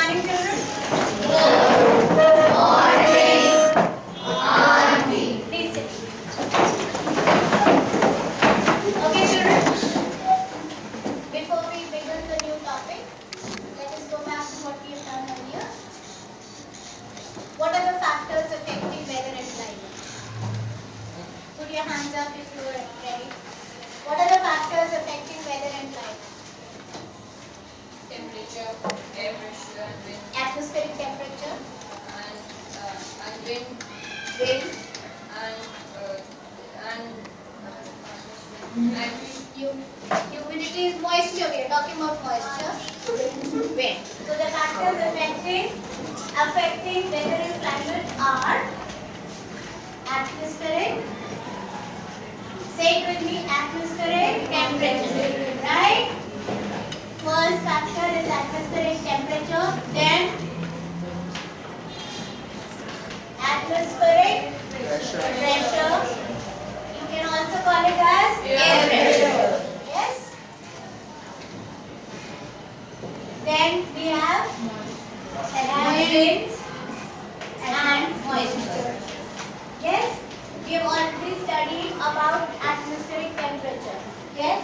morning, children. Please sit. Okay, children. Before we begin the new topic, let us go back to what we have done earlier. What are the factors affecting weather and climate? Put your hands up if you are ready. What are the factors affecting weather and climate? Temperature, air pressure, and wind, Atmospheric temperature, and wind, wind, and humidity is moisture. We are talking about moisture. Wind. So the factors affecting weather and climate are atmospheric. Say it with me. Atmospheric temperature. Right? First factor is atmospheric temperature. Then atmospheric pressure. You can also call it as air pressure. Yes. Then we have winds and moisture. Yes. We have already studied about atmospheric temperature. Yes.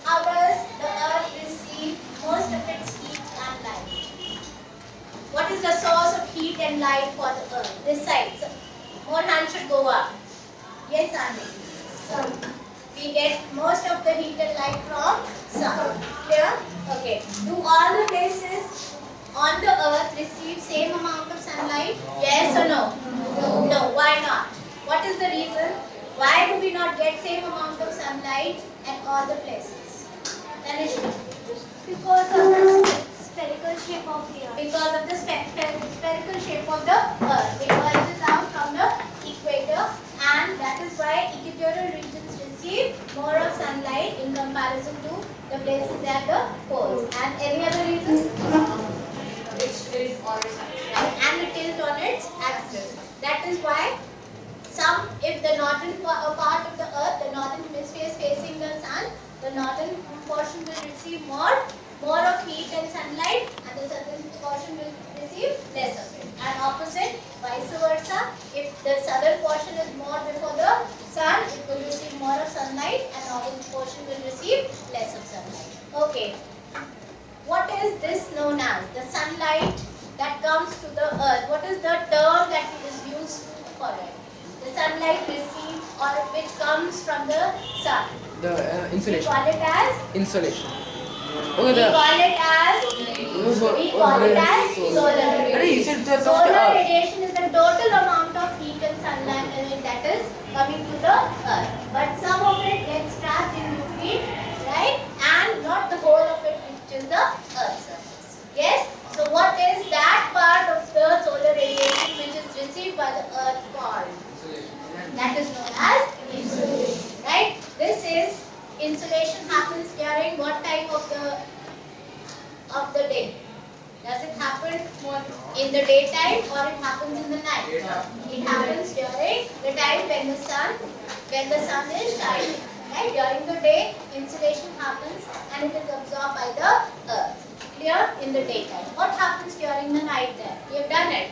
How does the earth receive most of its heat and light? What is the source of heat and light for the earth? This side. So, more hands should go up. Yes, Andy. Sun. We get most of the heat and light from sun. Clear? Okay. Do all the places on the earth receive same amount of sunlight? Yes or no? No. Why not? What is the reason? Why do we not get same amount of sunlight at all the places? Because of the spherical shape of the earth. Because of the spherical shape of the earth. The earth is out from the equator, and that is why equatorial regions receive more of sunlight in comparison to the places at the poles. And any other reason? its tilt on its axis. And the tilt on its axis. That is why if the northern part of the earth, the northern hemisphere is facing the sun, the northern portion will receive more of heat and sunlight, and the southern portion will receive less of it. And opposite, vice versa, if the southern portion is more before the sun, it will receive more of sunlight, and northern portion will receive less of sunlight. Okay. What is this known as? The sunlight that comes to the earth. What is the term that is used for it? The sunlight received or which comes from the sun. The We insulation. call it as Insulation. we call it as solar अरे you said radiation. that Solar radiation is the total amount of heat and sunlight that is coming to the earth. But some of it gets trapped in between, right? And not the whole of it reaches the earth's surface. Yes? So what is that part of the solar radiation which is received by the earth called? That is known as insolation, right? This is insolation happens during what time of the day? Does it happen in the daytime or it happens in the night? It happens during the time when the sun is shining. Right? During the day, insolation happens and it is absorbed by the earth. Clear? In the daytime. What happens during the night then? We have done it.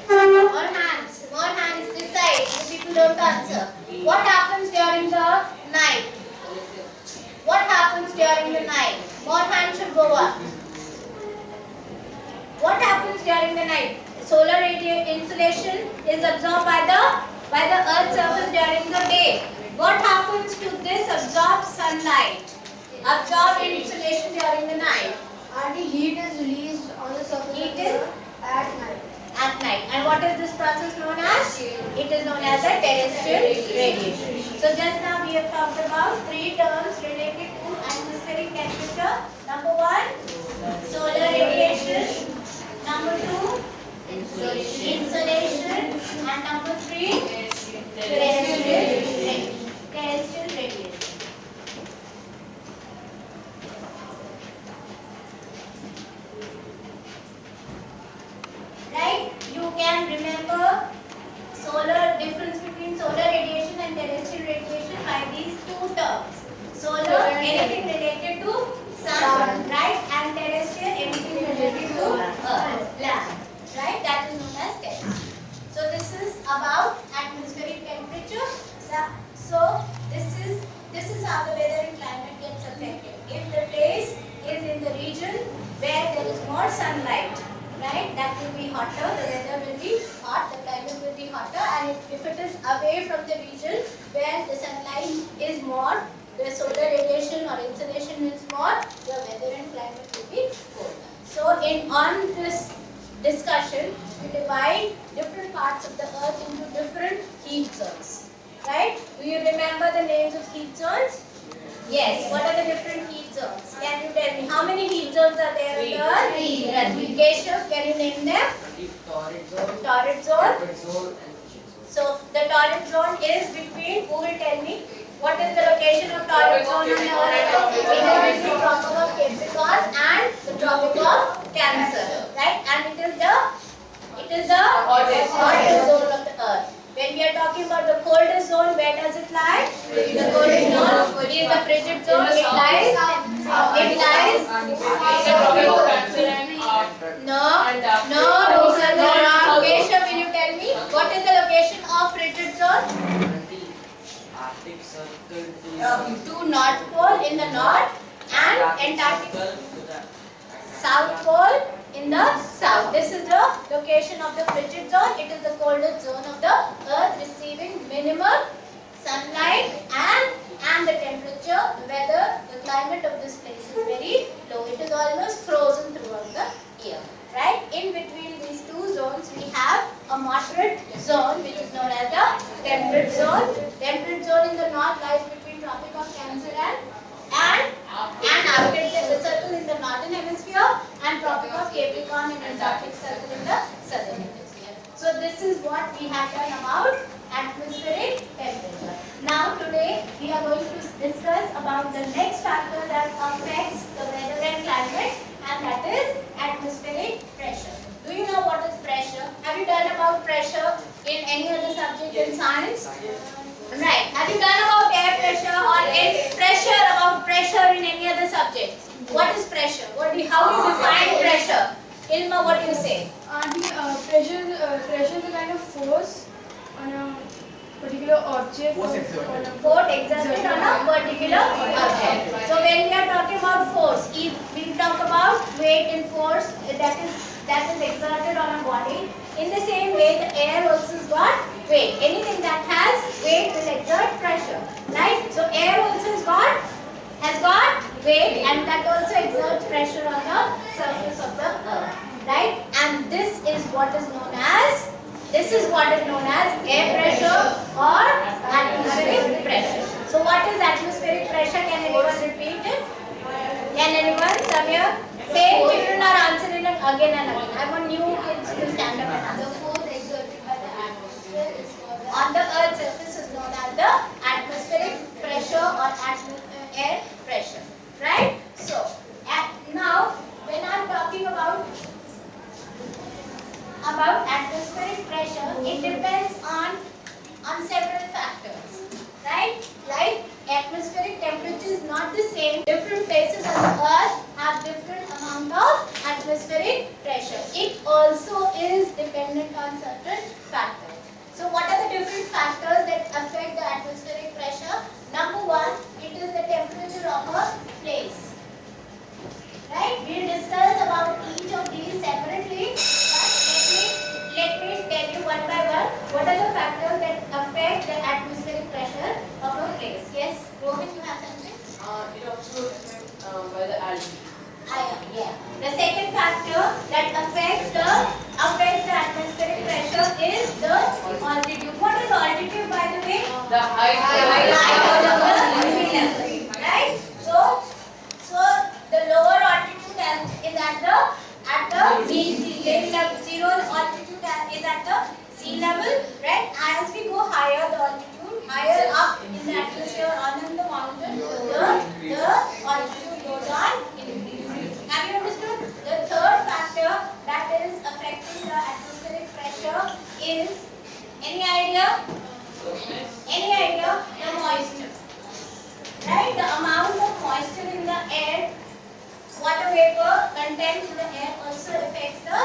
More hands this side. The people don't answer. What happens during the night? What happens during the night? More hands should go up. What happens during the night? Solar insolation is absorbed by the earth's surface during the day. What happens to this absorbed sunlight? Absorbed insolation during the night. And the heat is released on the surface Heat of the is earth at night. at night. And what is this process known as? It is known as a terrestrial radiation. So just now we have talked about three terms related to atmospheric temperature. Number one, solar radiation. Number two, insolation. And number three, terrestrial radiation. Terrestrial radiation. Right? You can remember difference between solar radiation and terrestrial radiation by these two terms. Solar, anything related to sun, right? And terrestrial, anything related to earth, land. sunlight, right? That will be hotter, the weather will be hot, the climate will be hotter, and if it is away from the region where the sunlight is more, the solar radiation or insolation is more, the weather and climate will be colder. So on this discussion, we divide different parts of the earth into different heat zones, right? Do you remember the names of heat zones? Yes. What are the different heat zones? Can you tell me how many heat zones are there on the earth? Three. Keshav, can you name them? Torrid zone, Torrid zone. temperate zone, and frigid zone. So the torrid zone is between, who will tell me? What is the location of torrid zone on the earth? It is between Tropic of Capricorn and the Tropic of Cancer, right? And it is the hottest zone of the earth. When we are talking about the coldest zone, where does it lie? The coldest zone. It is the frigid zone. It lies. No. Keshav, will you tell me what is the location of frigid zone? Arctic Circle To North Pole in the north and Antarctic South Pole in the south. This is the location of the frigid zone. It is the coldest zone of the earth, receiving minimum sunlight and the temperature, the weather, the climate of this place is very low. It is almost frozen throughout the year. Right? In between these two zones, we have a moderate zone which is known as the temperate zone. Temperate zone in the north lies between Tropic of Cancer and Arctic Circle in the northern hemisphere and Tropic of Capricorn and Antarctic Circle in the southern hemisphere. So this is what we have done about atmospheric temperature. Now today we are going to discuss about the next factor that affects the weather and climate, and that is atmospheric pressure. Do you know what is pressure? Have you done about pressure in any other subject in science? Right. Have you done about air pressure or about pressure in any other subject? What is pressure? How do you define pressure? Ilma, what do you say? Pressure is a kind of force on a particular object. Force exerted. Force exerted on a particular object. So when we are talking about force, we talk about weight and force that is exerted on a body. In the same way, the air also has got weight. Anything that has weight will exert pressure, right? So air also has got weight, and that also exerts pressure on the surface of the earth, right? And this is what is known as air pressure or atmospheric pressure. So what is atmospheric pressure? Can anyone repeat it? Can anyone? Samir? Same children are answering it again and again. I want new kids to stand up and answer. The force exerted by the atmosphere is called the On the earth's surface is known as the atmospheric pressure or air pressure, right? So now when I'm talking about atmospheric pressure, it depends on several factors, right? Like atmospheric temperature is not the same. Different places on the earth have different amount of atmospheric pressure. It also is dependent on certain factors. So what are the different factors that affect the atmospheric pressure? Number one, it is the temperature of a place. Right? We'll discuss about each of these separately, but let me tell you one by one what are the factors that affect the atmospheric pressure of a place. Yes, Rohit, you have something? It also affects by the altitude. Yeah. The second factor that affects the atmospheric pressure is the altitude. What is altitude, by the way? The height Height of the sea level, right? So the lower altitude is at the sea level. Zero altitude is at the sea level, right? As we go higher, the altitude higher up in the atmosphere or in the mountain, the altitude goes on increasing. Have you understood? The third factor that is affecting the atmospheric pressure is, any idea? The moisture. Right? The amount of moisture in the air, water vapor content in the air also affects the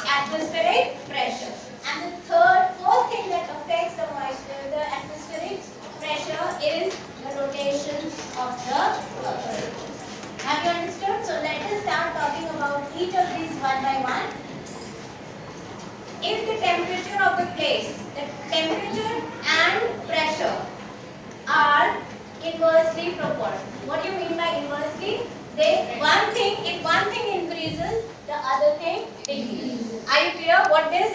atmospheric pressure. And the fourth thing that affects the atmospheric pressure is the rotation of the earth. Have you understood? So let us start talking about if the temperature of the place, the temperature and pressure are inversely proportional. What do you mean by inversely? If one thing increases, the other thing decreases. Are you clear? What is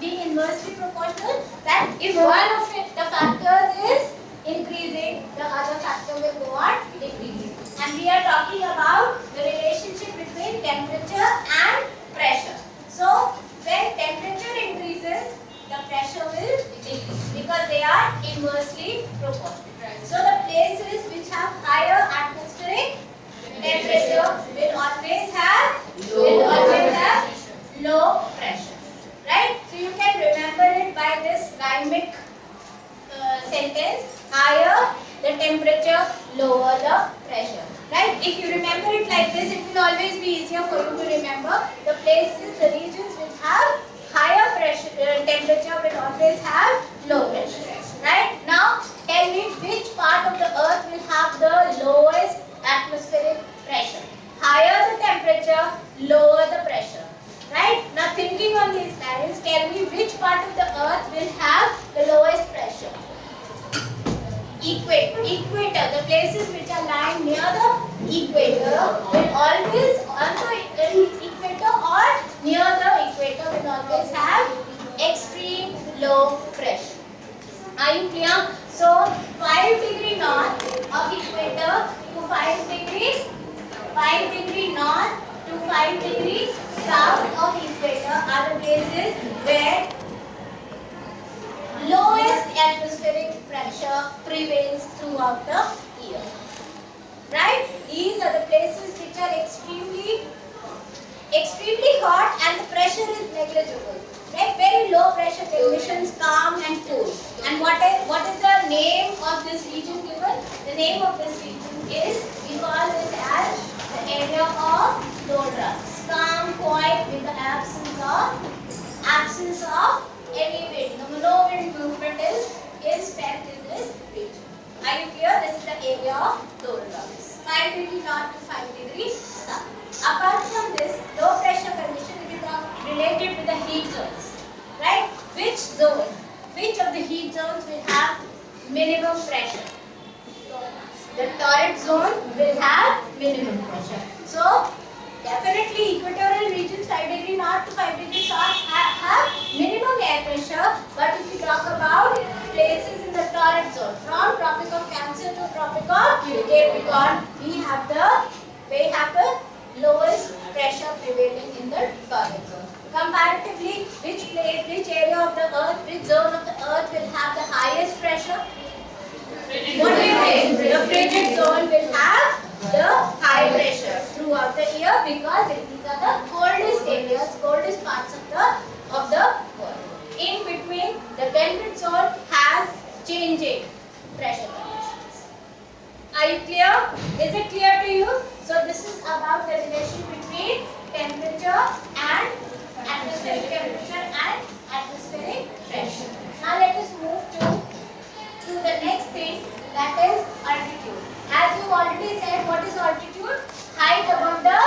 being inversely proportional? That if one of the factors is increasing, the other factor will go on decreasing. And we are talking about the relationship between temperature and pressure. So when temperature increases, the pressure will decrease because they are inversely proportional. So the places which have higher atmospheric temperature will always have low pressure. Right? So you can remember it by this rhymic sentence: higher the temperature, lower the pressure. Right? If you remember it like this, it will always be easier for you to remember. The places, the regions which have higher pressure temperature will always have low pressure. Right? Now tell me which part of the earth will have the lowest atmospheric pressure. Higher the temperature, lower the pressure. Right? Now thinking on these lines, tell me which part of the earth will have the lowest pressure. Equator, the places which are lying near the equator will always, on the equator or near the equator will always have extreme low pressure. Are you clear? So 5 degree north of equator to 5 degree north to 5 degree south of equator are the places where lowest atmospheric pressure prevails throughout the year. Right? These are the places which are extremely hot and the pressure is negligible. Right? Very low pressure conditions, calm and cool. And what is the name of this region given? The name of this region is, we call this as the area of doldrums. Calm, quiet with the absence of any wind. No wind movement is felt in this region. Are you clear? This is the area of doldrums. 5 degree north to 5 degree south. Apart from this, low pressure condition is related with the heat zones. Right? Which of the heat zones will have minimum pressure? The torrid zone will have minimum pressure. So definitely equatorial regions 5 degree north to 5 degree south have minimum air pressure. But if you talk about places in the torrid zone, from Tropic of Cancer to Tropic of Capricorn, we have the lowest pressure prevailing in the torrid zone. Comparatively, which area of the earth, which zone of the earth will have the highest pressure? What do you think? The frigid zone will have the high pressure throughout the year because these are the coldest areas, coldest parts of the world. In between, the temperate zone has changing pressure conditions. Are you clear? Is it clear to you? So this is about the relation between temperature and atmospheric pressure. Now let us move to the next thing, that is altitude. As you already said, what is altitude? Height above the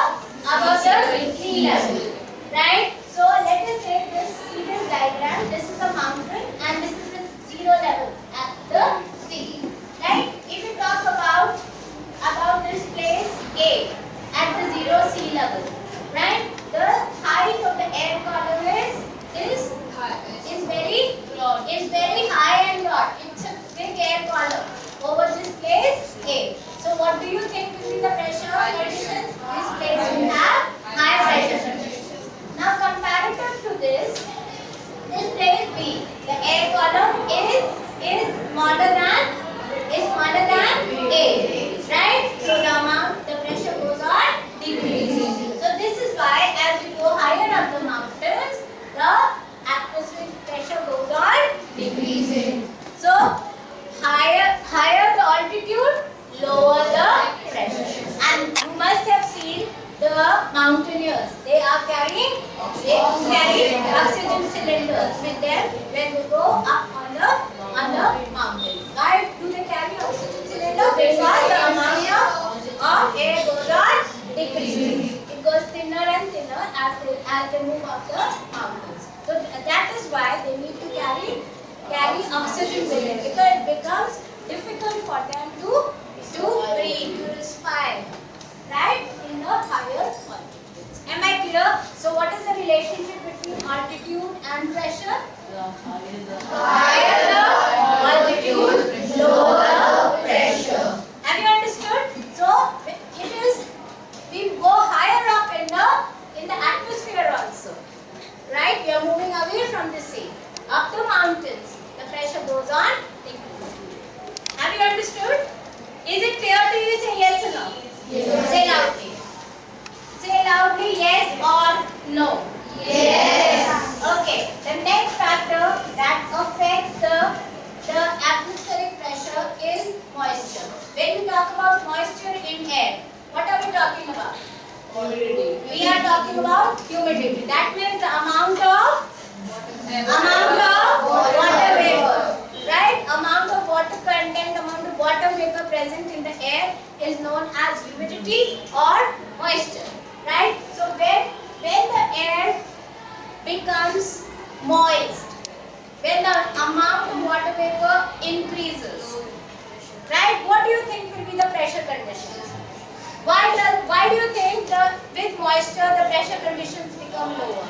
sea level. Right? So let us take this diagram. This is a mountain and this is the zero level at the sea. Right? If you talk about this place A at the zero sea level, right? The height of the air column is very high and broad. It's a big air column over this place A. So what do you think will be the pressure conditions? This place will have high pressure conditions. Now comparative to this place B, the air column is smaller than A, right? So the pressure goes on decreasing. So this is why as we go higher up the mountains, the atmospheric pressure goes on decreasing. So higher the altitude, lower the pressure. And you must have seen the mountaineers. They carry oxygen cylinders with them when they go up on the mountains. Why do they carry oxygen cylinders? Because the amount of air goes on decreasing. It goes thinner and thinner as they move up the mountains. So That is why they need to carry oxygen with it, because it becomes difficult for them to breathe, to respire, right, in the higher altitudes. Am I clear? So what is the relationship between altitude and pressure? Higher the altitude, lower the pressure. Have you understood? So it is, we go higher up in the atmosphere also, right? We are moving away from the sea, up the mountains. The pressure goes on decreasing. Have you understood? Is it clear to you? Say yes or no. Yes. Say loudly. Say loudly yes or no. Yes. Okay. The next factor that affects the atmospheric pressure is moisture. When we talk about moisture in air, what are we talking about? Humidity. We are talking about humidity. That means the amount of water vapor. Right? Amount of water content, amount of water vapor present in the air is known as humidity or moisture. Right? So when the air becomes moist, when the amount of water vapor increases, right? What do you think will be the pressure conditions? Why do you think with moisture the pressure conditions become lower?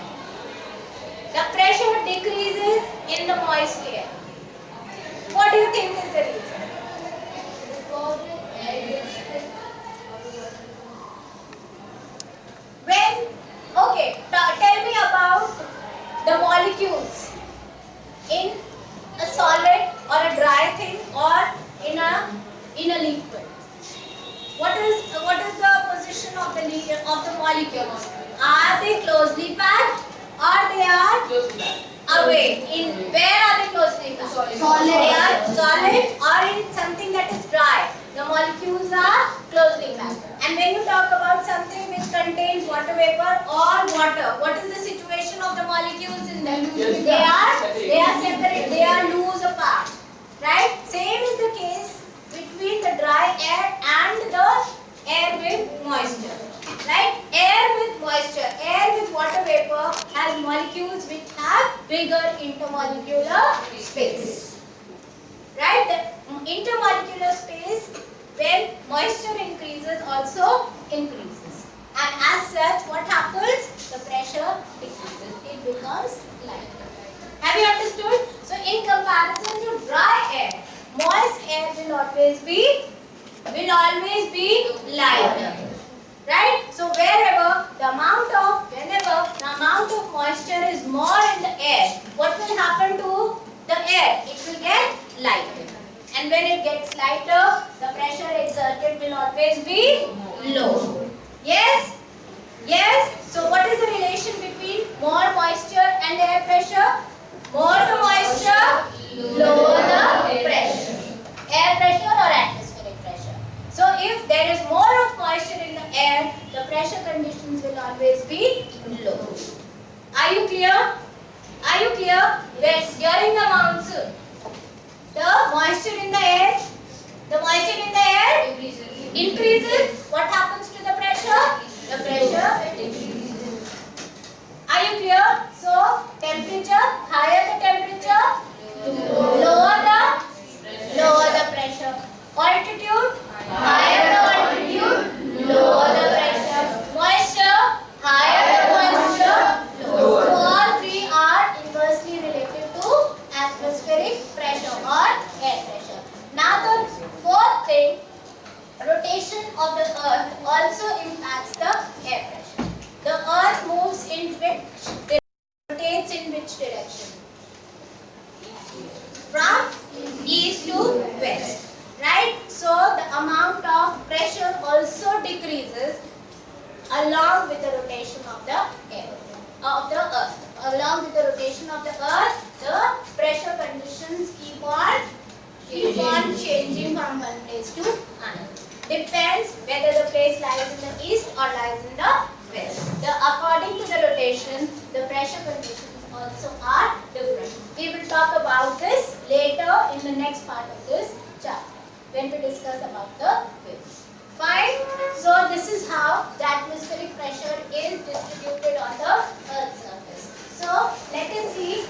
The pressure decreases in the moist air. What do you think is the reason? Tell me about the molecules in a solid or a dry thing or in a liquid. What is the position of the molecules? Are they closely packed or they are Close to that. away? Where are they closely packed? Solid. They are solid or in something that is dry. The molecules are closely packed. And when you talk about something which contains water vapor or water, what is the situation of the molecules in them? Yes. They are separate. They are loose apart. Right? Same is the case between the dry air and the air with moisture. Right? Air with moisture, air with water vapor has molecules which have bigger intermolecular space. Right? The intermolecular space, when moisture increases, also increases. And as such, what happens? The pressure decreases. It becomes lighter. Have you understood? So in comparison to dry air, moist air will always be lighter. Right? So whenever the amount of moisture is more in the air, what will happen to the air? It will get lighter. And when it gets lighter, the pressure exerted will always be low. Yes? Yes? So what is the relation between more moisture and air pressure? More the moisture, lower the pressure. Air pressure or atmospheric pressure. So if there is more of moisture in the air, the pressure conditions will always be low. Are you clear? Are you clear? Yes. During the monsoon, the moisture in the air increases. What happens to the pressure? The pressure decreases. Are you clear? So temperature, higher the temperature, lower the pressure. Altitude, higher the altitude, lower the pressure. Moisture, higher the moisture, lower. So all three are inversely related to atmospheric pressure or air pressure. Now the fourth thing, rotation of the earth also impacts the air pressure. The earth moves in which, rotates in which direction? From east to west. Right? So the amount of pressure also decreases along with the rotation of the earth. Along with the rotation of the earth, the pressure conditions keep on changing from one place to another. Depends whether the place lies in the east or lies in the west. According to the rotation, the pressure conditions also are different. We will talk about this later in the next part of this chapter when we discuss about the waves. Fine. So this is how the atmospheric pressure is distributed on the Earth's surface. So let us see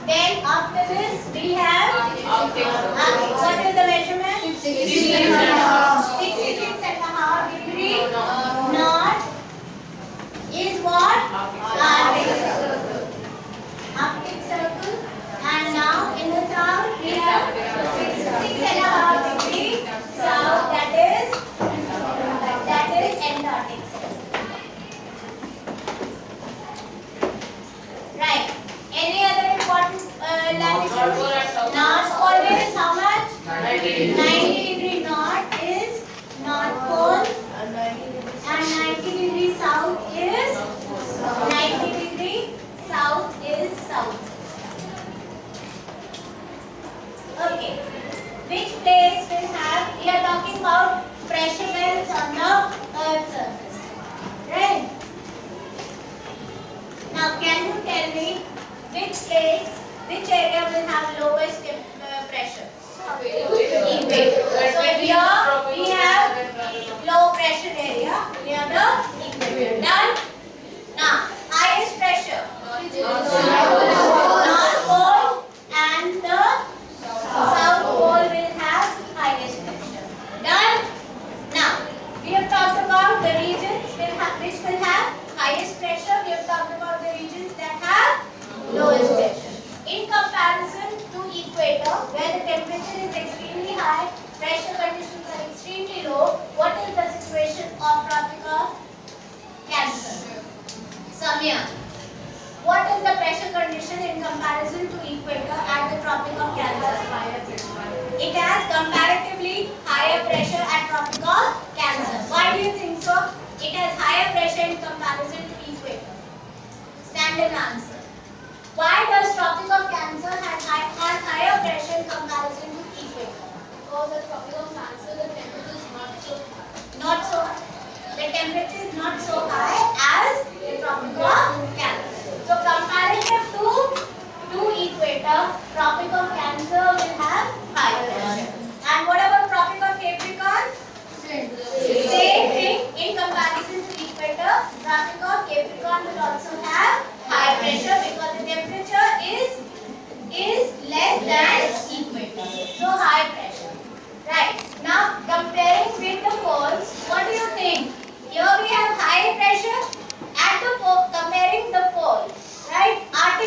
Then after this we have what is the measurement? 66.5 degree north is what? Arctic circle. Arctic circle. And now in the south we have 6.5 degree south, that is Antarctic circle. Right. Any other important latitude? North pole is how much? 90 degree north is North Pole and 90 degree south is 90 degree south is South. Okay. Which place will have, we are talking about pressure belts on the Earth's surface. Right? Now can you tell me which place, which area will have lowest pressure? Equator. So here we have low pressure area near the equator. Done? Now highest pressure. North Pole and the South Pole will have highest pressure. Done? Now we have talked about the regions which will have highest pressure. We have talked about the regions that have lowest pressure. In comparison to equator, where the temperature is extremely high, pressure conditions are extremely low, what is the situation of Tropic of Cancer? Samya, what is the pressure condition in comparison to equator at the Tropic of Cancer? It has comparatively higher pressure at Tropic of Cancer. Why do you think so? It has higher pressure in comparison to equator. Standard answer. Why does Tropic of Cancer has higher pressure in comparison to equator? Because the Tropic of Cancer, the temperature is not so high. Not so high. The temperature is not so high as the Tropic of Cancer. So comparative to equator, Tropic of Cancer will have high pressure. And what about Tropic of Capricorn? Same thing. In comparison to equator, Tropic of Capricorn will also have high pressure because the temperature is less than equator. So high pressure. Right. Now comparing with the poles, what do you think? Here we have high pressure at the pole, comparing the pole. Right. Arctic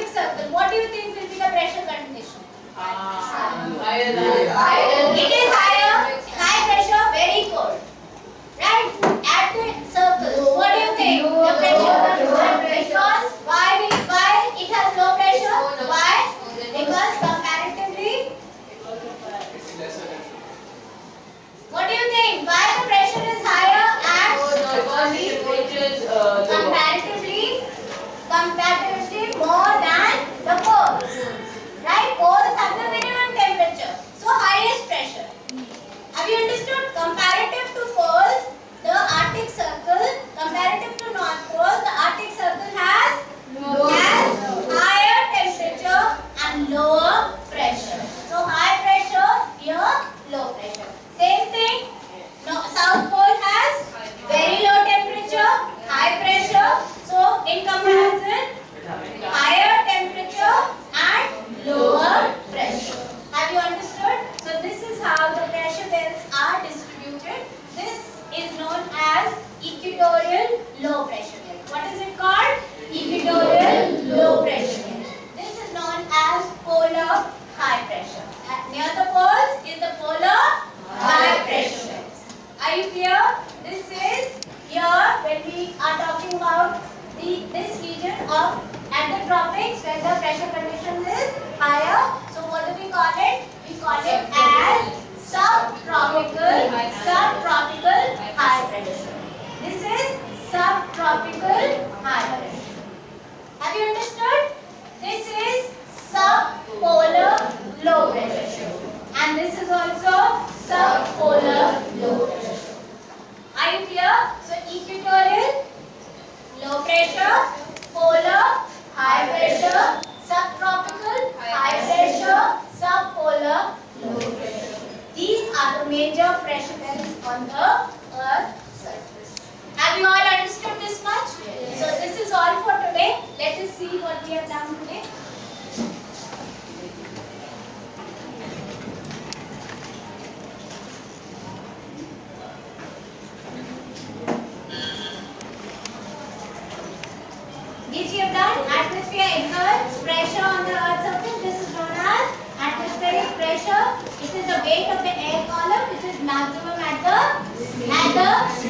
weight of the air column, which is maximum at the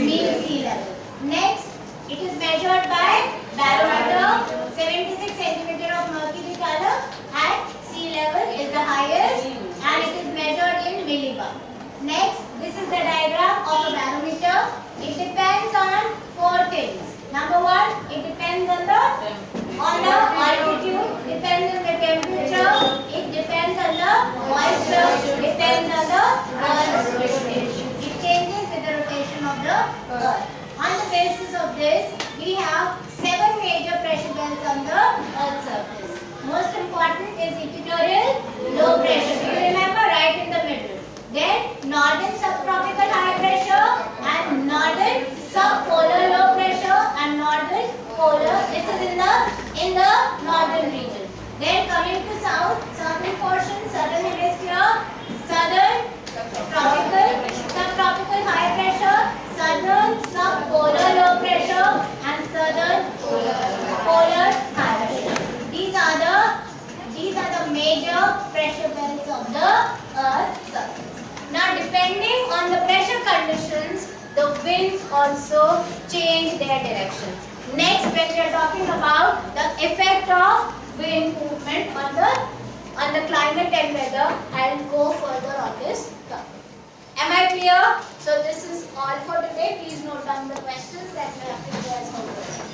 mean sea level. Next, it is measured by barometer. 76 centimeter of mercury column at sea level is the highest, and it is measured in millibar. Next, this is the diagram of a barometer. It depends on 4 things. Number 1, it depends on the altitude, depends on the temperature, it depends on the moisture, depends on the Earth's rotation. It changes with the rotation of the Earth. On the basis of this, we have 7 major pressure belts on the Earth's surface. Most important is equatorial low pressure. Do you remember? Right in the middle. Then northern subtropical high pressure and northern subpolar low pressure and northern polar. This is in the northern region. Then coming to southern portion, southern hemisphere, southern subtropical high pressure, southern subpolar low pressure and southern polar high pressure. These are the major pressure belts of the Earth's surface. Now, depending on the pressure conditions, the winds also change their direction. Next, when we are talking about the effect of wind movement on the climate and weather, I will go further on this topic. Am I clear? So this is all for today. Please note down the questions that we have to do as homework.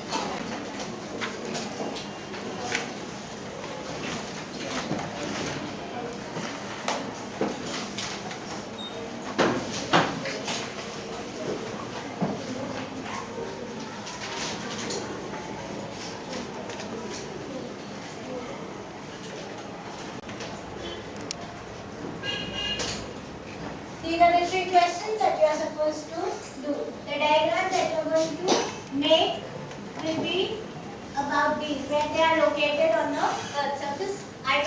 These are the 3 questions that you are supposed to do. The diagram that you are going to make will be about these, where they are located on the Earth's surface. I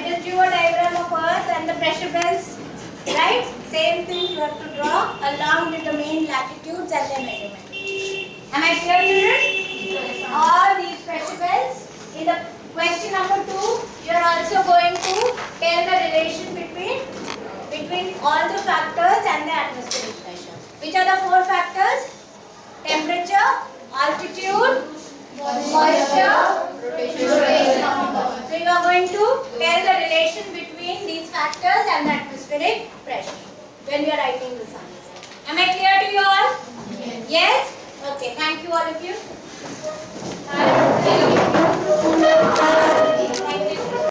just drew a diagram of Earth and the pressure belts, right? Same thing you have to draw along with the main latitudes and their measurement. Am I clear, children? All these pressure belts. In the question number 2, you are also going to tell the relation between all the factors and the atmospheric pressure. Which are the 4 factors? Temperature, altitude, moisture, rotation. So you are going to tell the relation between these factors and the atmospheric pressure when we are writing this answer. Am I clear to you all? Yes? Okay, thank you all of you.